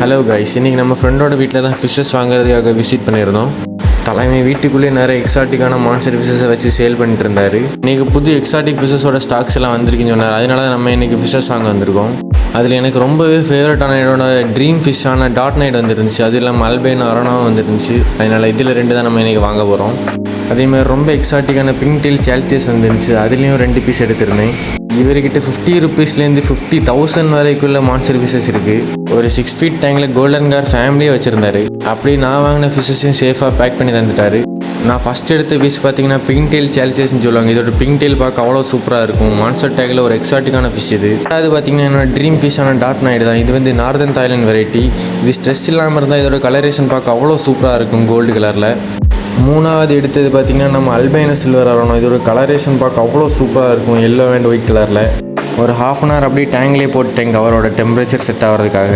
Hello guys, இன்றைக்கி நம்ம ஃப்ரெண்டோட வீட்டில் தான் ஃபிஷ்ஷஸ் வாங்குறதுக்காக விசிட் பண்ணியிருந்தோம். தலைமை வீட்டுக்குள்ளேயே நிறைய எக்ஸாட்டிக்கான மான்ஸ்டர் ஃபிஷ்ஷஸை வச்சு சேல் பண்ணிட்டு இருந்தார். இன்றைக்கி புது எக்ஸாட்டிக் ஃபிஷ்ஷஸோட ஸ்டாக்ஸ் எல்லாம் வந்திருக்குன்னு சொன்னார். அதனால தான் நம்ம இன்றைக்கி ஃபிஷ்ஷஸ் வாங்க வந்திருக்கோம். அதில் எனக்கு ரொம்பவே ஃபேவரட்டான என்னோட ட்ரீம் ஃபிஷ்ஷான டாட் நைட் வந்துருந்துச்சு. அது இல்லாமல் அல்பைனோ அரோனாவும் வந்துருந்துச்சு. அதனால் இதில் 2 தான் நம்ம இன்றைக்கி வாங்க போகிறோம். அதேமாதிரி ரொம்ப எக்ஸாட்டிக்கான பிங்க் டெயில் சால்சியஸ் வந்துருந்துச்சு. அதுலேயும் 2 பீஸ் எடுத்திருந்தேன். இவர்கிட்ட 50 ரூபீஸ்லேருந்து 50,000 வரைக்குள்ள மான்ஸ்டர் ஃபிஷ்ஷஸ் இருக்குது. ஒரு 6 ஃபீட் டேங்கில் கோல்டன் கார் ஃபேமிலியே வச்சுருந்தாரு. அப்படி நான் வாங்கின ஃபிஷ்ஷஸையும் சேஃபாக பேக் பண்ணி தந்துட்டாரு. நான் ஃபஸ்ட் எடுத்த ஃபிஷ் பார்த்தீங்கன்னா பிங்க் டெயில் சால்சியஸ்னு சொல்லுவாங்க. இதோட பிங்க் டெயில் பார்க்க அவ்வளோ சூப்பராக இருக்கும். மான்ஸ்டர் டேங்கில் ஒரு எக்ஸாட்டிக்கான ஃபிஷ் இது. அது பார்த்தீங்கன்னா என்னோட ட்ரீம் ஃபிஷ்ஷான டாட் நைட் தான். இது வந்து நார்தன் தாய்லாந்து வெரைட்டி. இது ஸ்ட்ரெஸ் இல்லாமல் இருந்தால் இதோட கலரேஷன் பார்க்க அவ்வளோ சூப்பராக இருக்கும் கோல்டு கலரில். 3வது எடுத்தது பார்த்திங்கன்னா நம்ம அல்பைனோ சில்வர் அரோனா. இதோட கலரேஷன் பார்க்க அவ்வளோ சூப்பராக இருக்கும், எல்லோ அண்ட் ஒயிட் கலரில். ஒரு ½ அன் ஹவர் அப்படியே டேங்க்லேயே போட்டுட்டேன் கவரோட டெம்பரேச்சர் செட் ஆகிறதுக்காக.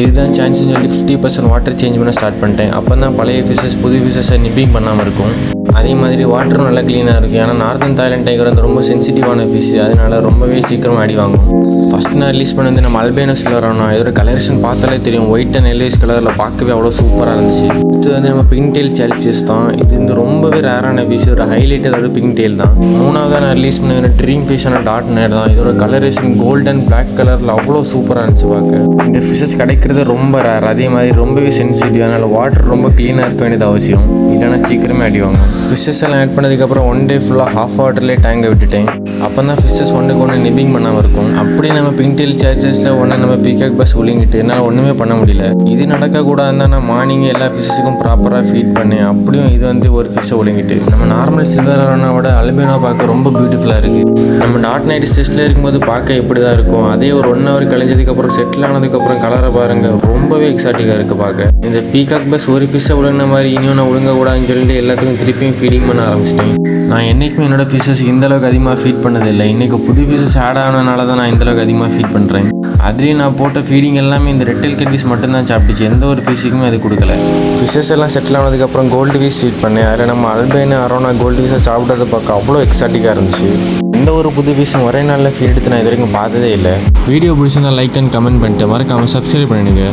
இதுதான் சான்ஸ்னு சொல்லி 50% வாட்டர் சேஞ்ச் பண்ண ஸ்டார்ட் பண்ணிட்டேன். அப்போ தான் பழைய ஃபிஷ்ஷஸ் புது ஃபிஷ்ஷஸை நிப்பிங் பண்ணாமல் இருக்கும். அதே மாதிரி வாட்டரும் நல்லா க்ளீனாக இருக்கும். ஏன்னா நார்தன் தாய்லாந்து டைகர் வந்து ரொம்ப சென்சிட்டிவான ஃபிஷ். அதனால ரொம்பவே சீக்கிரமாக அடி வாங்கும். ஃபஸ்ட் நான் ரிலீஸ் பண்ணி வந்து நம்ம அல்பைனோ சில்வர் அரோனா. இதோட கலரேஷன் பார்த்தாலே தெரியும், ஒயிட் அண்ட் எல்லோயிஷ் கலரில் பார்க்கவே அவ்வளோ சூப்பராக இருந்துச்சு. இது வந்து நம்ம பிங்க் டெயில் சால்சியஸ் தான். இது வந்து ரொம்பவே ரேரான ஃபிஷ். ஒரு ஹைலைட் அதோட பிங்க் டெயில் தான். 3வது நான் ரிலீஸ் பண்ணி ட்ரீம் ஃபிஷ்ஷான டாட் நைட் தான். இதோட கலரேஷன் கோல்ட் அண்ட் பிளாக் கலரில் அவ்வளோ சூப்பராக இருந்துச்சு பார்க்க. இந்த ஃபிஷ்ஷஸ் கிடைக்கிறது ரொம்ப ரேர். அதே மாதிரி ரொம்பவே சென்சிட்டிவ். அதனால் வாட்டர் ரொம்ப க்ளீனாக இருக்க வேண்டியது அவசியம், இல்லைனா சீக்கிரமே அடி வாங்கும். ஃபிஷ்ஷஸ் எல்லாம் ஆட் பண்ணதுக்கப்புறம் 1 டே ஃபுல்லாக ½ வாட்டர்லேயே டேங்கை விட்டுட்டேன். அப்போ தான் ஃபிஷ்ஷஸ் ஒன்றுக்கு ஒன்று நிப்பிங் பண்ணாமல் இருக்கும். அப்படியே நம்ம பிங்க் டெயில் சார்ஜஸில் ஒன்று நம்ம பீகாக் பஸ் உளிங்கிட்டு என்னால் ஒன்றுமே பண்ண முடியல. இது நடக்கக்கூடாது தான் நான் மார்னிங் எல்லா ஃபிஷ்ஷஸுக்கும் ப்ராப்பராக ஃபீட் பண்ணேன். அப்படியும் இது வந்து ஒரு ஃபிஷ்ஷை ஒளிங்கிட்டு. நம்ம நார்மல் சில்வர் அரோனாவோட அல்பைனோ பார்க்க ரொம்ப பியூட்டிஃபுல்லாக இருக்குது. நம்ம டாட் நைட் ஸ்ட்ரெஸ்ஸில் இருக்கும்போது பார்க்க எப்படி தான் இருக்கும். அதே ஒரு 1 ஹவர் கழிஞ்சதுக்கப்புறம் செட்டில் ஆனதுக்கப்புறம் கலரை பாருங்கள், ரொம்பவே எக்ஸாட்டிக்காக இருக்குது பார்க்க. இந்த பீகாக் பஸ் ஒரு ஃபிஷ்ஷை ஒழுங்கின மாதிரி இனியும் நான் ஒழுங்கக்கூடாதுன்னு சொல்லிட்டு எல்லாத்துக்கும் திருப்பியும் ஃபீடிங் பண்ண ஆரம்பிச்சிட்டேன். நான் என்றைக்குமே என்னோடய ஃபிஷ்ஷஸ் இந்தளவுக்கு அதிகமாக ஃபீட் பண்ணதில்லை. இன்றைக்கி புது ஃபிஷ்ஷஸ் ஆட் ஆனதுனால தான் நான் இந்தளவுக்கு அதிகமாக ஃபீட் பண்ணுறேன். அதுலேயும் நான் போட்ட ஃபீடிங் எல்லாமே இந்த ரெட்டல் கட்ஃபிஷ் மட்டும்தான் சாப்பிட்டுச்சு. எந்த ஒரு ஃபிஷ்ஷுக்குமே அது கொடுக்கல. ஃபிஷ்ஷஸ் எல்லாம் செட்டில் ஆனதுக்கப்புறம் கோல்டு ஃபிஷ் ஃபீட் பண்ணேன். அதில் நம்ம அல்பைனோ அரோனா கோல்டு ஃபிஷ்ஷை சாப்பிட்றது பார்க்க அவ்வளோ எக்ஸாட்டிக்காக இருந்துச்சு. எந்த ஒரு புது ஃபிஷ்ஷும் ஒரே நாளில் ஃபீட் எடுத்து நான் இது வரைக்கும் பார்த்ததே இல்லை. வீடியோ பிடிச்சிருந்தா லைக் அண்ட் கமெண்ட் பண்ணிட்டு மறக்காமல் சப்ஸ்கிரைப் பண்ணிடுங்க.